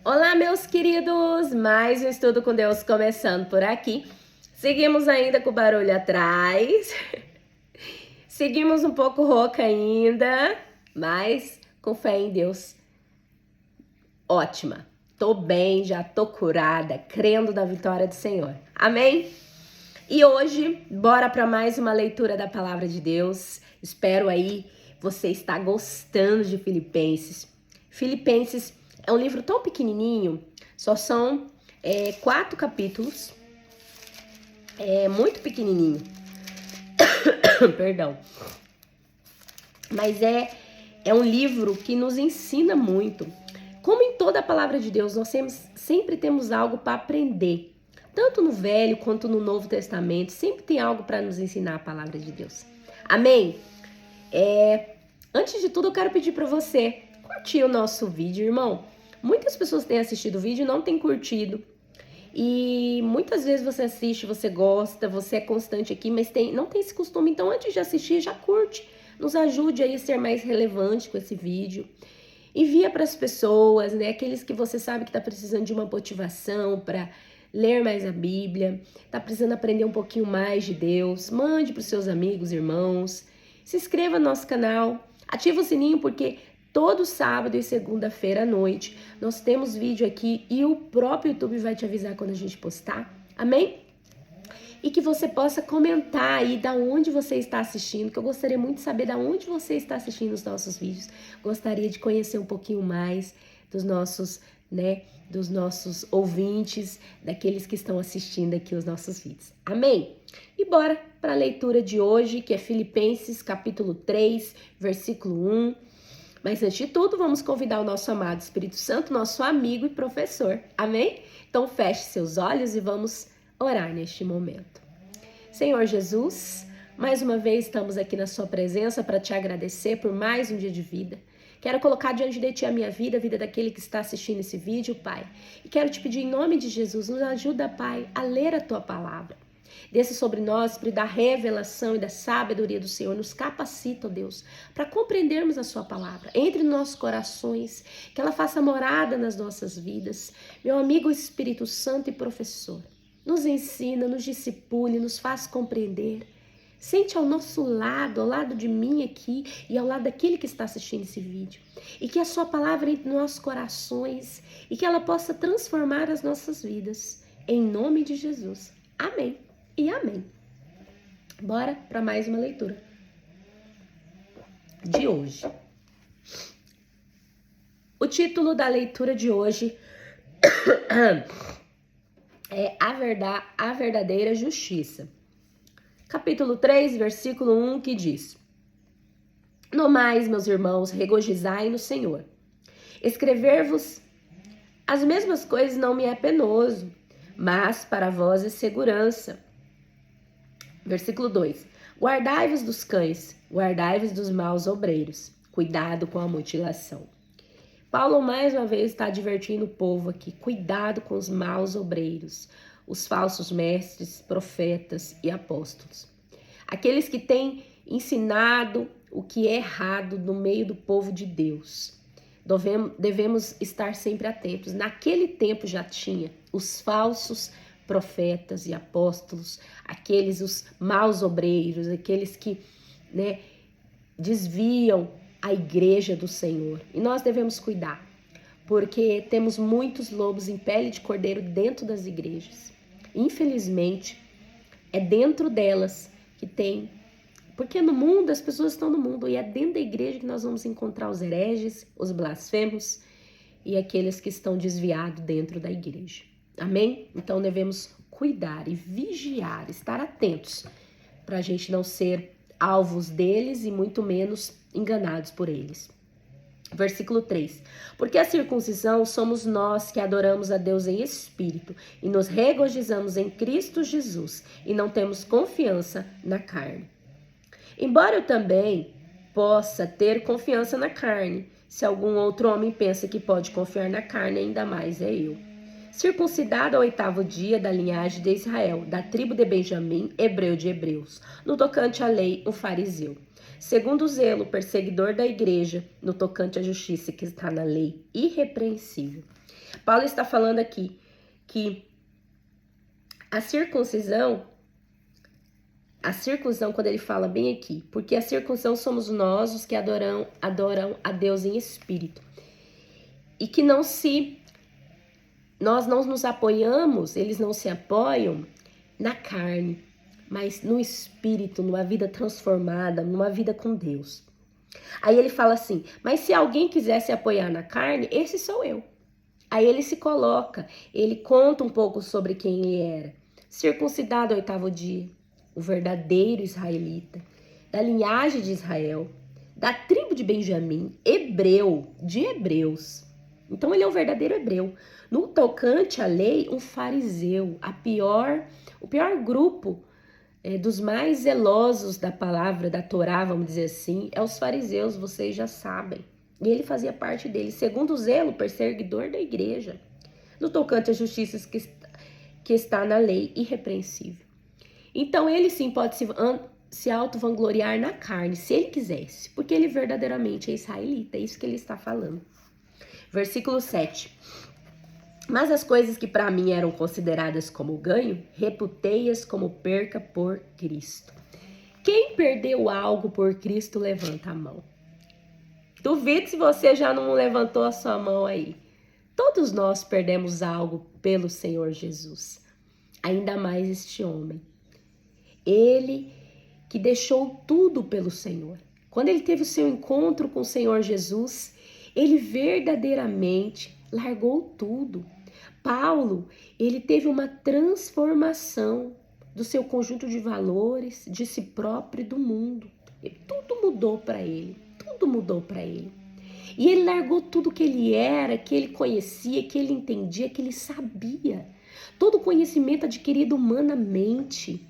Olá, meus queridos! Mais um Estudo com Deus começando por aqui. Seguimos ainda com o barulho atrás. Seguimos um pouco rouca ainda, mas com fé em Deus. Ótima. Tô bem, já tô curada, crendo na vitória do Senhor. Amém? E hoje, bora para mais uma leitura da Palavra de Deus. Espero aí você estar gostando de Filipenses. Filipenses é um livro tão pequenininho, só são 4 capítulos, é muito pequenininho, perdão. Mas é um livro que nos ensina muito. Como em toda a Palavra de Deus, nós sempre temos algo para aprender. Tanto no Velho quanto no Novo Testamento, sempre tem algo para nos ensinar a Palavra de Deus. Amém? Antes de tudo, eu quero pedir para você curtir o nosso vídeo, irmão. Muitas pessoas têm assistido o vídeo e não têm curtido. E muitas vezes você assiste, você gosta, você é constante aqui, mas não tem esse costume. Então, antes de assistir, já curte. Nos ajude aí a ser mais relevante com esse vídeo. Envia para as pessoas, né? Aqueles que você sabe que está precisando de uma motivação para ler mais a Bíblia, está precisando aprender um pouquinho mais de Deus. Mande para os seus amigos, irmãos. Se inscreva no nosso canal. Ativa o sininho porque todo sábado e segunda-feira à noite nós temos vídeo aqui e o próprio YouTube vai te avisar quando a gente postar. Amém? E que você possa comentar aí da onde você está assistindo, que eu gostaria muito de saber da onde você está assistindo os nossos vídeos. Gostaria de conhecer um pouquinho mais dos nossos ouvintes, daqueles que estão assistindo aqui os nossos vídeos. Amém? E bora para a leitura de hoje, que é Filipenses capítulo 3, versículo 1. Mas antes de tudo, vamos convidar o nosso amado Espírito Santo, nosso amigo e professor. Amém? Então feche seus olhos e vamos orar neste momento. Senhor Jesus, mais uma vez estamos aqui na sua presença para te agradecer por mais um dia de vida. Quero colocar diante de ti a minha vida, a vida daquele que está assistindo esse vídeo, Pai. E quero te pedir em nome de Jesus, nos ajuda, Pai, a ler a tua palavra. Desça sobre nós, Espírito da revelação e da sabedoria do Senhor. Nos capacita, ó Deus, para compreendermos a sua palavra. Entre nos nossos corações, que ela faça morada nas nossas vidas. Meu amigo Espírito Santo e professor, nos ensina, nos discipule, nos faz compreender. Sente ao nosso lado, ao lado de mim aqui e ao lado daquele que está assistindo esse vídeo. E que a sua palavra entre nos nossos corações e que ela possa transformar as nossas vidas. Em nome de Jesus. Amém e amém. Bora para mais uma leitura de hoje. O título da leitura de hoje é a verdadeira justiça. Capítulo 3, versículo 1, que diz: No mais, meus irmãos, regozijai no Senhor. Escrever-vos as mesmas coisas não me é penoso, mas para vós é segurança. Versículo 2: Guardai-vos dos cães, guardai-vos dos maus obreiros, cuidado com a mutilação. Paulo mais uma vez está advertindo o povo aqui, cuidado com os maus obreiros, os falsos mestres, profetas e apóstolos. Aqueles que têm ensinado o que é errado no meio do povo de Deus. Devemos estar sempre atentos. Naquele tempo já tinha os falsos profetas e apóstolos, os maus obreiros, aqueles que desviam a igreja do Senhor. E nós devemos cuidar, porque temos muitos lobos em pele de cordeiro dentro das igrejas. Infelizmente, é dentro delas que tem, porque no mundo, as pessoas estão no mundo, e é dentro da igreja que nós vamos encontrar os hereges, os blasfemos e aqueles que estão desviados dentro da igreja. Amém? Então devemos cuidar e vigiar, estar atentos, para a gente não ser alvos deles e muito menos enganados por eles. Versículo 3. Porque a circuncisão somos nós que adoramos a Deus em espírito e nos regozijamos em Cristo Jesus e não temos confiança na carne. Embora eu também possa ter confiança na carne, se algum outro homem pensa que pode confiar na carne, ainda mais é eu. circuncidado ao 8º dia, da linhagem de Israel, da tribo de Benjamim, hebreu de hebreus, no tocante à lei, um fariseu. Segundo o zelo, perseguidor da igreja, no tocante à justiça que está na lei, irrepreensível. Paulo está falando aqui que a circuncisão, quando ele fala bem aqui, porque a circuncisão somos nós os que adoram a Deus em espírito. E que nós não nos apoiamos, eles não se apoiam na carne, mas no espírito, numa vida transformada, numa vida com Deus. Aí ele fala assim, mas se alguém quiser se apoiar na carne, esse sou eu. Aí ele se coloca, ele conta um pouco sobre quem ele era. Circuncidado ao 8º dia, o verdadeiro israelita, da linhagem de Israel, da tribo de Benjamim, hebreu, de hebreus. Então ele é um verdadeiro hebreu. No tocante à lei, um fariseu, o pior grupo dos mais zelosos da palavra, da Torá, vamos dizer assim, é os fariseus, vocês já sabem. E ele fazia parte dele, segundo o zelo, perseguidor da igreja, no tocante à justiça que está na lei, irrepreensível. Então ele sim pode se auto-vangloriar na carne, se ele quisesse, porque ele verdadeiramente é israelita, é isso que ele está falando. Versículo 7. Mas as coisas que para mim eram consideradas como ganho, reputei-as como perca por Cristo. Quem perdeu algo por Cristo, levanta a mão. Duvido se você já não levantou a sua mão aí. Todos nós perdemos algo pelo Senhor Jesus. Ainda mais este homem. Ele que deixou tudo pelo Senhor. Quando ele teve o seu encontro com o Senhor Jesus, ele verdadeiramente largou tudo. Paulo, ele teve uma transformação do seu conjunto de valores, de si próprio e do mundo. E tudo mudou para ele, tudo mudou para ele. E ele largou tudo que ele era, que ele conhecia, que ele entendia, que ele sabia. Todo conhecimento adquirido humanamente.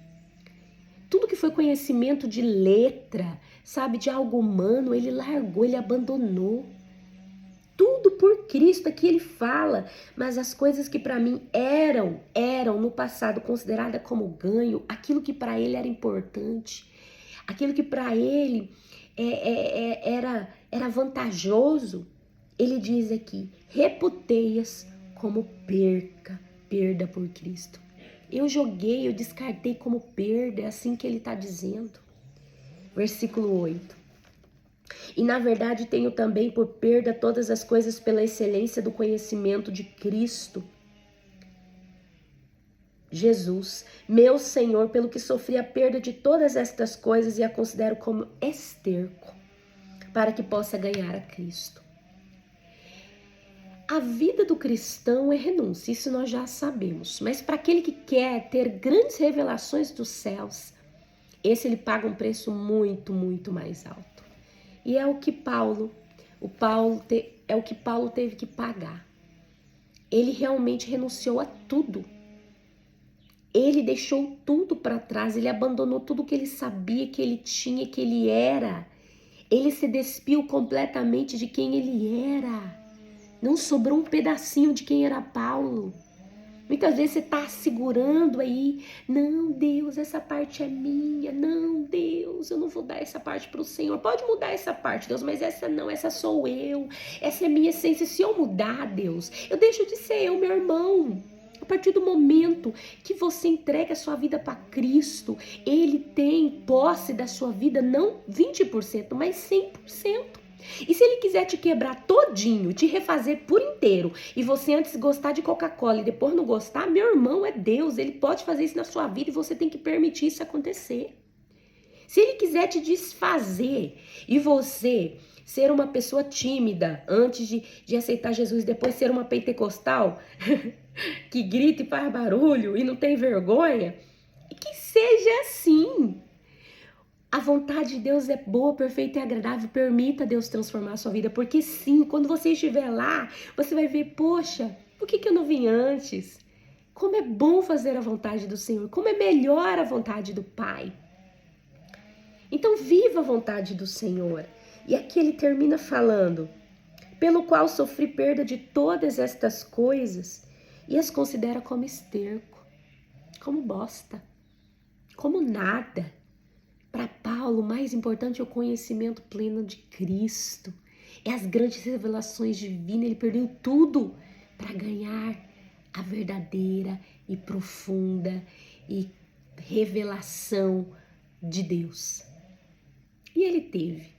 Tudo que foi conhecimento de letra, sabe, de algo humano, ele largou, ele abandonou. Tudo por Cristo, aqui ele fala, mas as coisas que para mim eram no passado consideradas como ganho, aquilo que para ele era importante, aquilo que para ele era vantajoso, ele diz aqui, reputei-as como perda por Cristo. Eu descartei como perda, é assim que ele está dizendo. Versículo 8. E na verdade tenho também por perda todas as coisas pela excelência do conhecimento de Cristo Jesus, meu Senhor, pelo que sofri a perda de todas estas coisas e a considero como esterco, para que possa ganhar a Cristo. A vida do cristão é renúncia, isso nós já sabemos, mas para aquele que quer ter grandes revelações dos céus, esse ele paga um preço muito, muito mais alto. E é o que Paulo teve que pagar. Ele realmente renunciou a tudo. Ele deixou tudo para trás, ele abandonou tudo que ele sabia, que ele tinha, que ele era. Ele se despiu completamente de quem ele era. Não sobrou um pedacinho de quem era Paulo. Muitas vezes você está segurando aí, não, Deus, essa parte é minha, não, Deus, eu não vou dar essa parte para o Senhor. Pode mudar essa parte, Deus, mas essa não, essa sou eu, essa é minha essência. Se eu mudar, Deus, eu deixo de ser eu, meu irmão. A partir do momento que você entrega a sua vida para Cristo, Ele tem posse da sua vida, não 20%, mas 100%. E se ele quiser te quebrar todinho, te refazer por inteiro, e você antes gostar de Coca-Cola e depois não gostar, meu irmão, é Deus, ele pode fazer isso na sua vida e você tem que permitir isso acontecer. Se ele quiser te desfazer e você ser uma pessoa tímida antes de aceitar Jesus, depois ser uma pentecostal que grita e faz barulho e não tem vergonha, que seja assim. A vontade de Deus é boa, perfeita e agradável. Permita Deus transformar a sua vida. Porque sim, quando você estiver lá, você vai ver, poxa, por que eu não vim antes? Como é bom fazer a vontade do Senhor. Como é melhor a vontade do Pai. Então viva a vontade do Senhor. E aqui ele termina falando, pelo qual sofri perda de todas estas coisas e as considera como esterco, como bosta, como nada. Para Paulo, o mais importante é o conhecimento pleno de Cristo. É as grandes revelações divinas. Ele perdeu tudo para ganhar a verdadeira e profunda e revelação de Deus. E ele teve.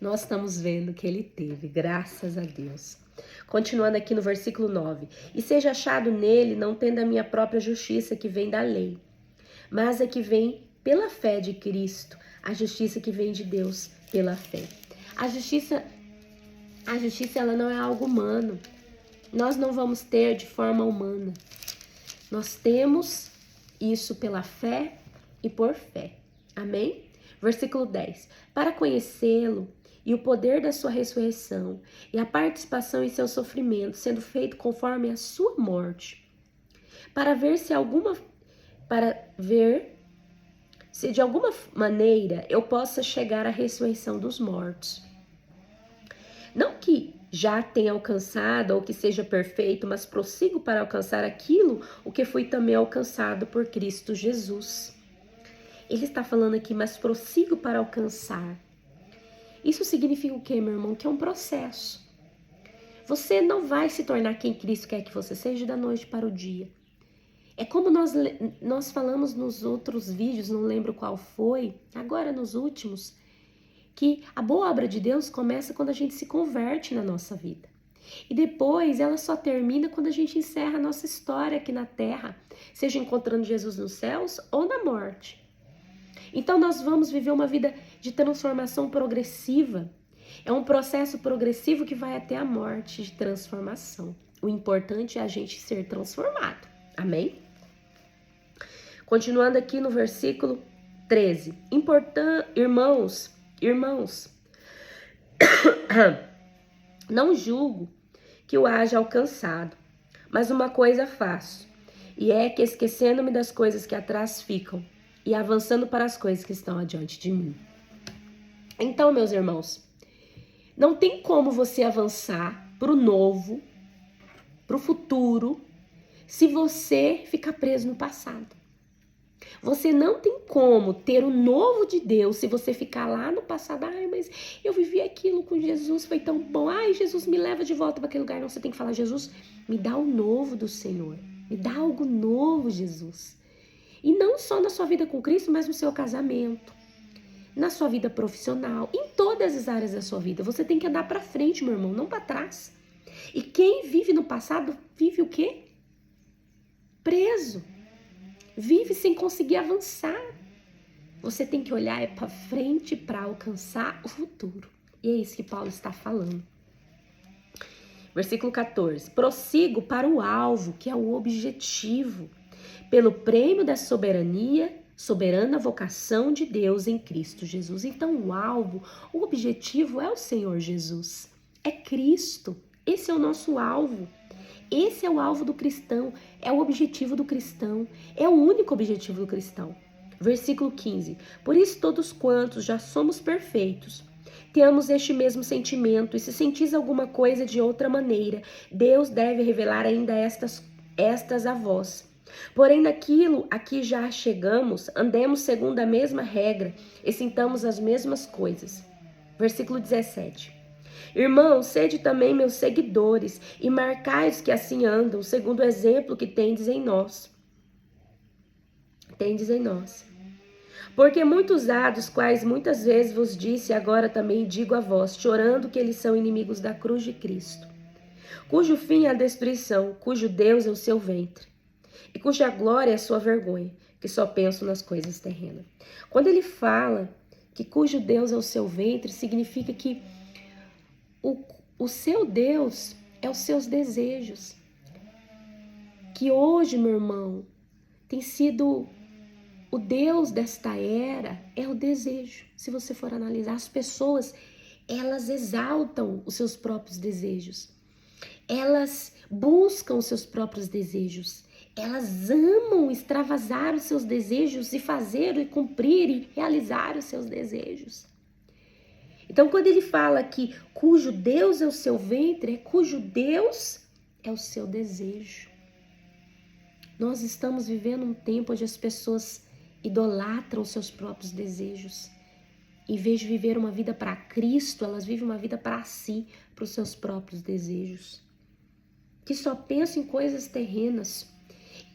Nós estamos vendo que ele teve, graças a Deus. Continuando aqui no versículo 9. E seja achado nele, não tendo a minha própria justiça que vem da lei, mas a que vem pela fé de Cristo, a justiça que vem de Deus pela fé. A justiça ela não é algo humano. Nós não vamos ter de forma humana. Nós temos isso pela fé e por fé. Amém? Versículo 10. Para conhecê-lo e o poder da sua ressurreição e a participação em seu sofrimento, sendo feito conforme a sua morte, para ver se de alguma maneira eu possa chegar à ressurreição dos mortos. Não que já tenha alcançado ou que seja perfeito, mas prossigo para alcançar aquilo o que foi também alcançado por Cristo Jesus. Ele está falando aqui, mas prossigo para alcançar. Isso significa o quê, meu irmão? Que é um processo. Você não vai se tornar quem Cristo quer que você seja da noite para o dia. É como nós falamos nos outros vídeos, não lembro qual foi, agora nos últimos, que a boa obra de Deus começa quando a gente se converte na nossa vida. E depois ela só termina quando a gente encerra a nossa história aqui na terra, seja encontrando Jesus nos céus ou na morte. Então nós vamos viver uma vida de transformação progressiva. É um processo progressivo que vai até a morte de transformação. O importante é a gente ser transformado. Amém? Continuando aqui no versículo 13. Irmãos, não julgo que o haja alcançado, mas uma coisa faço, e é que esquecendo-me das coisas que atrás ficam e avançando para as coisas que estão adiante de mim. Então, meus irmãos, não tem como você avançar para o novo, para o futuro, se você ficar preso no passado. Você não tem como ter o novo de Deus se você ficar lá no passado. Ai, mas eu vivi aquilo com Jesus, foi tão bom. Ai, Jesus, me leva de volta para aquele lugar. Não, você tem que falar, Jesus, me dá o novo do Senhor. Me dá algo novo, Jesus. E não só na sua vida com Cristo, mas no seu casamento, na sua vida profissional, em todas as áreas da sua vida. Você tem que andar para frente, meu irmão, não para trás. E quem vive no passado, vive o quê? Preso. Vive sem conseguir avançar. Você tem que olhar para frente para alcançar o futuro. E é isso que Paulo está falando. Versículo 14. Prossigo para o alvo, que é o objetivo, pelo prêmio da soberana vocação de Deus em Cristo Jesus. Então o alvo, o objetivo é o Senhor Jesus. É Cristo. Esse é o nosso alvo. Esse é o alvo do cristão, é o objetivo do cristão, é o único objetivo do cristão. Versículo 15. Por isso todos quantos já somos perfeitos, tenhamos este mesmo sentimento, e se sentis alguma coisa de outra maneira, Deus deve revelar ainda estas a vós. Porém, naquilo a que já chegamos, andemos segundo a mesma regra e sintamos as mesmas coisas. Versículo 17. Irmãos, sede também meus seguidores e marcai os que assim andam, segundo o exemplo que tendes em nós. Porque muitos há, dos quais muitas vezes vos disse, agora também digo a vós, chorando que eles são inimigos da cruz de Cristo, cujo fim é a destruição, cujo Deus é o seu ventre, e cuja glória é a sua vergonha, que só pensam nas coisas terrenas. Quando ele fala que cujo Deus é o seu ventre, significa que o seu Deus é os seus desejos. Que hoje, meu irmão, tem sido o Deus desta era, é o desejo. Se você for analisar, as pessoas, elas exaltam os seus próprios desejos. Elas buscam os seus próprios desejos. Elas amam extravasar os seus desejos e fazer e cumprir e realizar os seus desejos. Então, quando ele fala que cujo Deus é o seu ventre, cujo Deus é o seu desejo. Nós estamos vivendo um tempo onde as pessoas idolatram seus próprios desejos. Em vez de viver uma vida para Cristo, elas vivem uma vida para si, para os seus próprios desejos. Que só pensam em coisas terrenas.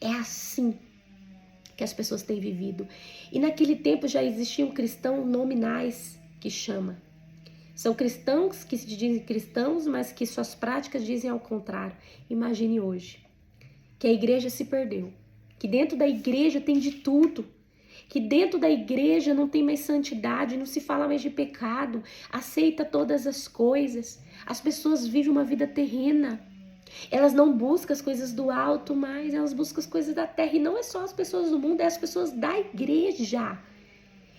É assim que as pessoas têm vivido. E naquele tempo já existiam cristãos nominais, que chama. São cristãos que se dizem cristãos, mas que suas práticas dizem ao contrário. Imagine hoje que a igreja se perdeu, que dentro da igreja tem de tudo, que dentro da igreja não tem mais santidade, não se fala mais de pecado, aceita todas as coisas. As pessoas vivem uma vida terrena. Elas não buscam as coisas do alto, mas elas buscam as coisas da terra. E não é só as pessoas do mundo, é as pessoas da igreja.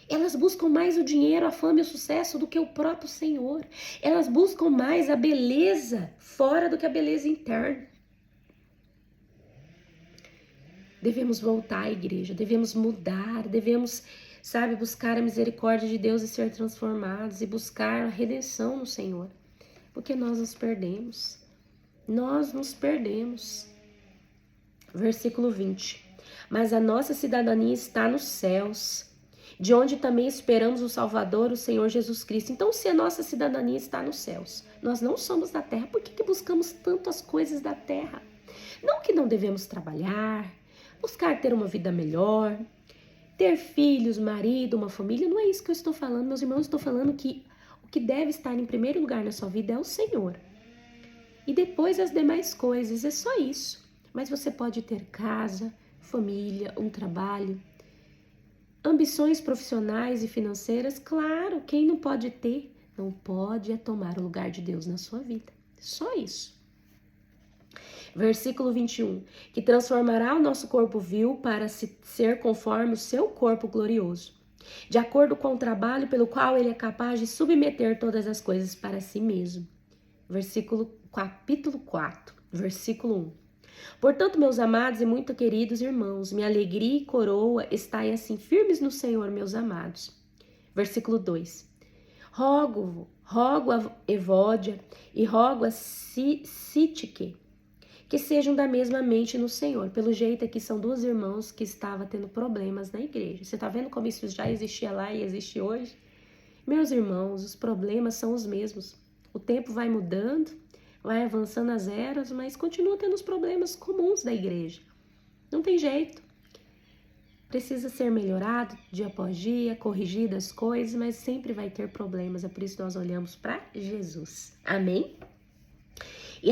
Elas buscam mais o dinheiro, a fama e o sucesso do que o próprio Senhor. Elas buscam mais a beleza fora do que a beleza interna. Devemos voltar à igreja, devemos mudar, devemos, buscar a misericórdia de Deus e ser transformados e buscar a redenção no Senhor. Porque nós nos perdemos. Nós nos perdemos. Versículo 20. Mas a nossa cidadania está nos céus, de onde também esperamos o Salvador, o Senhor Jesus Cristo. Então, se a nossa cidadania está nos céus, nós não somos da terra, por que buscamos tanto as coisas da terra? Não que não devemos trabalhar, buscar ter uma vida melhor, ter filhos, marido, uma família, não é isso que eu estou falando, meus irmãos. Estou falando que o que deve estar em primeiro lugar na sua vida é o Senhor. E depois as demais coisas, é só isso. Mas você pode ter casa, família, um trabalho, ambições profissionais e financeiras. Claro, quem não pode ter, não pode é tomar o lugar de Deus na sua vida. Só isso. Versículo 21. Que transformará o nosso corpo vil para ser conforme o seu corpo glorioso, de acordo com o trabalho pelo qual ele é capaz de submeter todas as coisas para si mesmo. Capítulo 4, versículo 1. Portanto, meus amados e muito queridos irmãos, minha alegria e coroa, estai assim firmes no Senhor, meus amados. Versículo 2. Rogo a Evódia e rogo a Sítique, que sejam da mesma mente no Senhor. Pelo jeito aqui são duas irmãos que estavam tendo problemas na igreja. Você está vendo como isso já existia lá e existe hoje? Meus irmãos, os problemas são os mesmos. O tempo vai mudando, vai avançando as eras, mas continua tendo os problemas comuns da igreja. Não tem jeito. Precisa ser melhorado dia após dia, corrigidas as coisas, mas sempre vai ter problemas. É por isso que nós olhamos para Jesus. Amém? E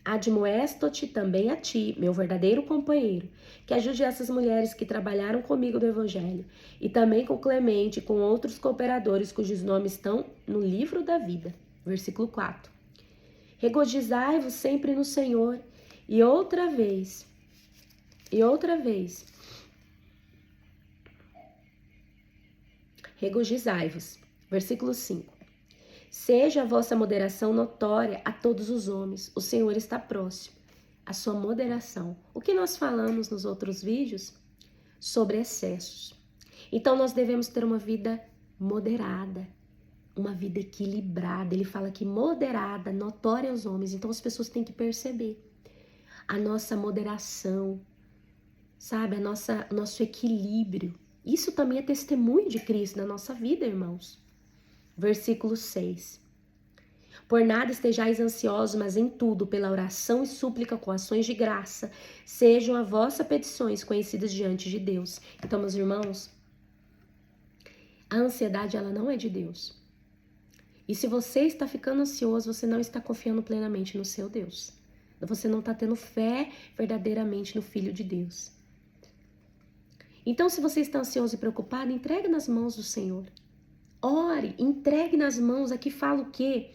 admoesto-te também a ti, meu verdadeiro companheiro, que ajude essas mulheres que trabalharam comigo do Evangelho, e também com Clemente e com outros cooperadores cujos nomes estão no livro da vida. Versículo 4. Regozijai-vos sempre no Senhor, e outra vez, regozijai-vos. Versículo 5. Seja a vossa moderação notória a todos os homens, o Senhor está próximo. A sua moderação. O que nós falamos nos outros vídeos? Sobre excessos. Então nós devemos ter uma vida moderada, uma vida equilibrada. Ele fala que moderada, notória aos homens. Então as pessoas têm que perceber a nossa moderação, o nosso equilíbrio. Isso também é testemunho de Cristo na nossa vida, irmãos. Versículo 6. Por nada estejais ansiosos, mas em tudo, pela oração e súplica com ações de graça, sejam as vossas petições conhecidas diante de Deus. Então, meus irmãos, a ansiedade, ela não é de Deus. E se você está ficando ansioso, você não está confiando plenamente no seu Deus. Você não está tendo fé verdadeiramente no Filho de Deus. Então, se você está ansioso e preocupado, entregue nas mãos do Senhor. Ore, entregue nas mãos. Aqui fala o quê?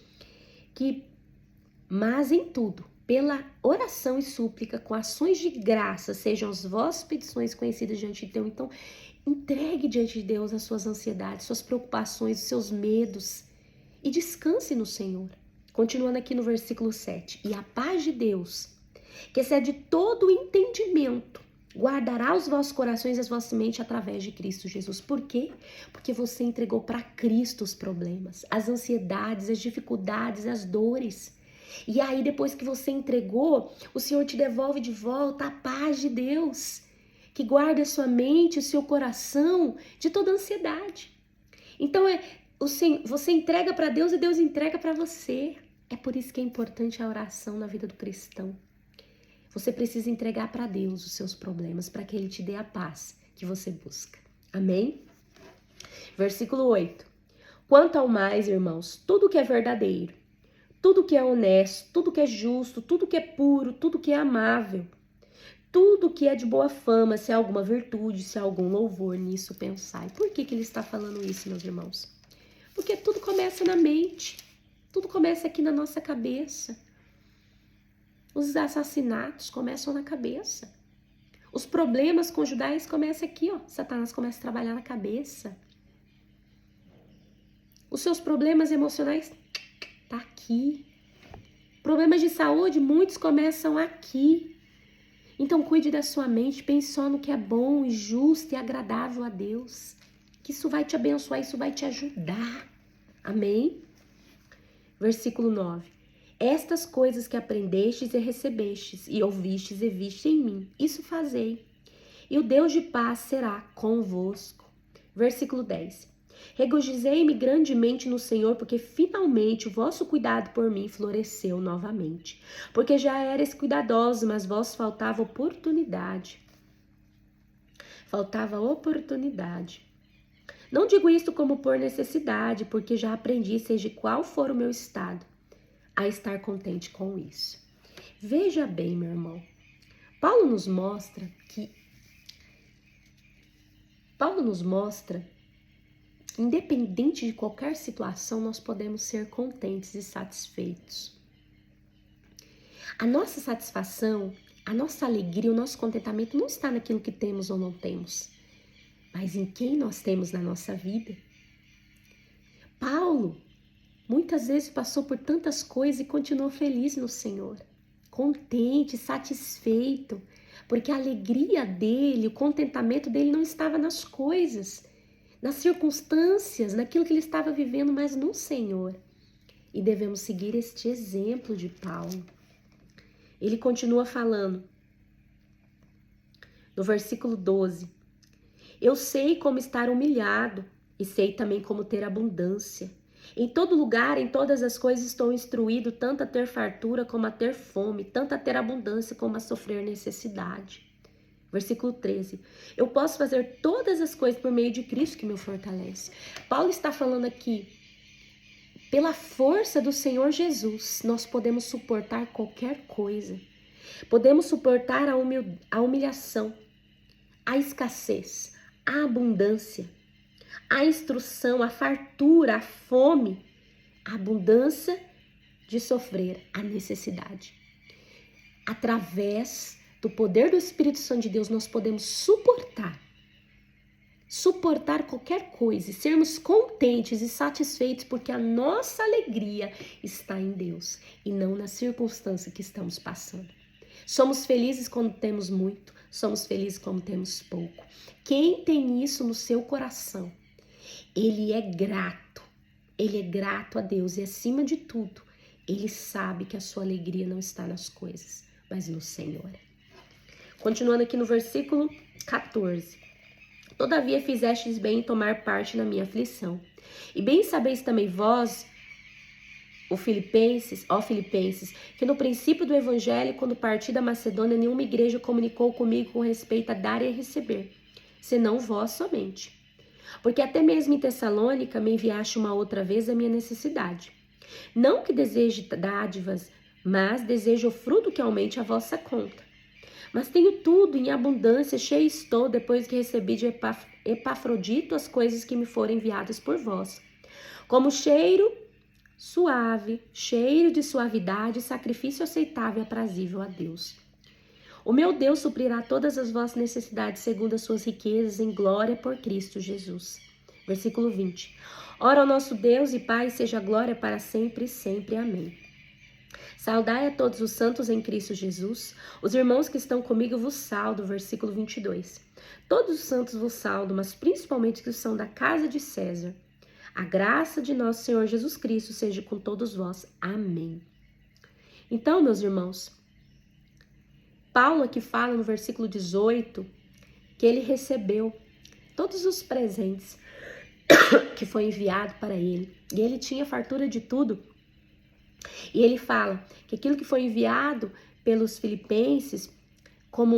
Mas em tudo, pela oração e súplica, com ações de graça, sejam as vossas petições conhecidas diante de Deus. Então, entregue diante de Deus as suas ansiedades, suas preocupações, os seus medos e descanse no Senhor. Continuando aqui no versículo 7. E a paz de Deus, que excede todo o entendimento, guardará os vossos corações e as vossas mentes através de Cristo Jesus. Por quê? Porque você entregou para Cristo os problemas, as ansiedades, as dificuldades, as dores. E aí, depois que você entregou, o Senhor te devolve de volta a paz de Deus, que guarda a sua mente, o seu coração de toda ansiedade. Então, você entrega para Deus e Deus entrega para você. É por isso que é importante a oração na vida do cristão. Você precisa entregar para Deus os seus problemas, para que Ele te dê a paz que você busca. Amém? Versículo 8. Quanto ao mais, irmãos, tudo que é verdadeiro, tudo que é honesto, tudo que é justo, tudo que é puro, tudo que é amável, tudo que é de boa fama, se há alguma virtude, se há algum louvor, nisso pensai. Por que ele está falando isso, meus irmãos? Porque tudo começa na mente, tudo começa aqui na nossa cabeça. Os assassinatos começam na cabeça. Os problemas conjugais começam aqui, ó. Satanás começa a trabalhar na cabeça. Os seus problemas emocionais tá aqui. Problemas de saúde, muitos começam aqui. Então cuide da sua mente, pense só no que é bom e justo e agradável a Deus. Que isso vai te abençoar, isso vai te ajudar. Amém? Versículo 9. Estas coisas que aprendestes e recebestes, e ouvistes e vistes em mim, isso fazei. E o Deus de paz será convosco. Versículo 10. Regozijei-me grandemente no Senhor, porque finalmente o vosso cuidado por mim floresceu novamente. Porque já erais cuidadosos, mas vos faltava oportunidade. Faltava oportunidade. Não digo isto como por necessidade, porque já aprendi, seja qual for o meu estado, a estar contente com isso. Veja bem, meu irmão. Paulo nos mostra que independente de qualquer situação, nós podemos ser contentes e satisfeitos. A nossa satisfação, a nossa alegria, o nosso contentamento não está naquilo que temos ou não temos, mas em quem nós temos na nossa vida. Paulo, muitas vezes passou por tantas coisas e continuou feliz no Senhor, contente, satisfeito, porque a alegria dele, o contentamento dele não estava nas coisas, nas circunstâncias, naquilo que ele estava vivendo, mas no Senhor. E devemos seguir este exemplo de Paulo. Ele continua falando, no versículo 12, eu sei como estar humilhado e sei também como ter abundância. Em todo lugar, em todas as coisas estou instruído, tanto a ter fartura como a ter fome, tanto a ter abundância como a sofrer necessidade. Versículo 13. Eu posso fazer todas as coisas por meio de Cristo que me fortalece. Paulo está falando aqui, pela força do Senhor Jesus, nós podemos suportar qualquer coisa. Podemos suportar a humilhação, a escassez, a abundância, a instrução, a fartura, a fome, a abundância de sofrer a necessidade. Através do poder do Espírito Santo de Deus, nós podemos suportar qualquer coisa e sermos contentes e satisfeitos, porque a nossa alegria está em Deus e não na circunstância que estamos passando. Somos felizes quando temos muito, somos felizes quando temos pouco. Quem tem isso no seu coração, ele é grato a Deus e acima de tudo, ele sabe que a sua alegria não está nas coisas, mas no Senhor. Continuando aqui no versículo 14. Todavia fizestes bem em tomar parte na minha aflição. E bem sabeis também vós, Filipenses, que no princípio do evangelho, quando parti da Macedônia, nenhuma igreja comunicou comigo com respeito a dar e a receber, senão vós somente. Porque até mesmo em Tessalônica me enviaste uma outra vez a minha necessidade. Não que deseje dádivas, mas desejo o fruto que aumente a vossa conta. Mas tenho tudo em abundância, cheio estou, depois que recebi de Epafrodito as coisas que me foram enviadas por vós. Como cheiro suave, cheiro de suavidade, sacrifício aceitável e aprazível a Deus. O meu Deus suprirá todas as vossas necessidades segundo as suas riquezas em glória por Cristo Jesus. Versículo 20. Ora, ao nosso Deus e Pai seja glória para sempre e sempre. Amém. Saudai a todos os santos em Cristo Jesus. Os irmãos que estão comigo vos saudam. Versículo 22. Todos os santos vos saudam, mas principalmente os que são da casa de César. A graça de nosso Senhor Jesus Cristo seja com todos vós. Amém. Então, meus irmãos, Paulo aqui fala no versículo 18 que ele recebeu todos os presentes que foi enviado para ele. E ele tinha fartura de tudo. E ele fala que aquilo que foi enviado pelos filipenses como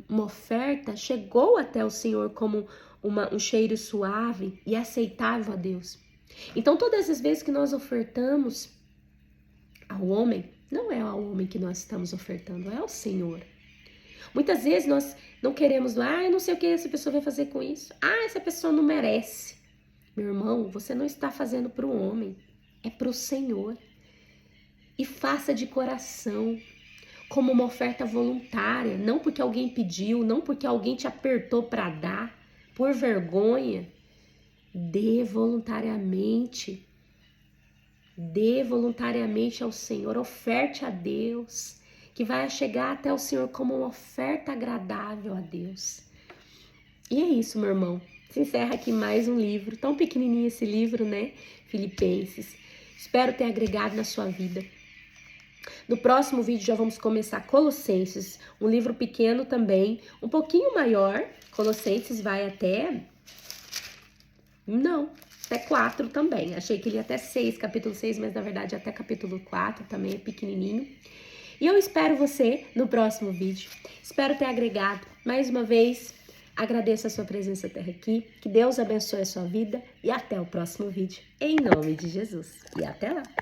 uma oferta chegou até o Senhor como um cheiro suave e aceitável a Deus. Então, todas as vezes que nós ofertamos ao homem, não é ao homem que nós estamos ofertando, é ao Senhor. Muitas vezes nós não queremos, eu não sei o que essa pessoa vai fazer com isso. Essa pessoa não merece. Meu irmão, você não está fazendo para o homem, é para o Senhor. E faça de coração, como uma oferta voluntária, não porque alguém pediu, não porque alguém te apertou para dar, por vergonha. Dê voluntariamente. Dê voluntariamente ao Senhor, oferte a Deus, que vai chegar até o Senhor como uma oferta agradável a Deus. E é isso, meu irmão. Se encerra aqui mais um livro, tão pequenininho esse livro, né? Filipenses. Espero ter agregado na sua vida. No próximo vídeo já vamos começar Colossenses, um livro pequeno também, um pouquinho maior. Colossenses vai até 4 também. Achei que ele ia até 6, capítulo 6, mas na verdade até capítulo 4 também é pequenininho. E eu espero você no próximo vídeo. Espero ter agregado. Mais uma vez, agradeço a sua presença até aqui. Que Deus abençoe a sua vida e até o próximo vídeo. Em nome de Jesus. E até lá!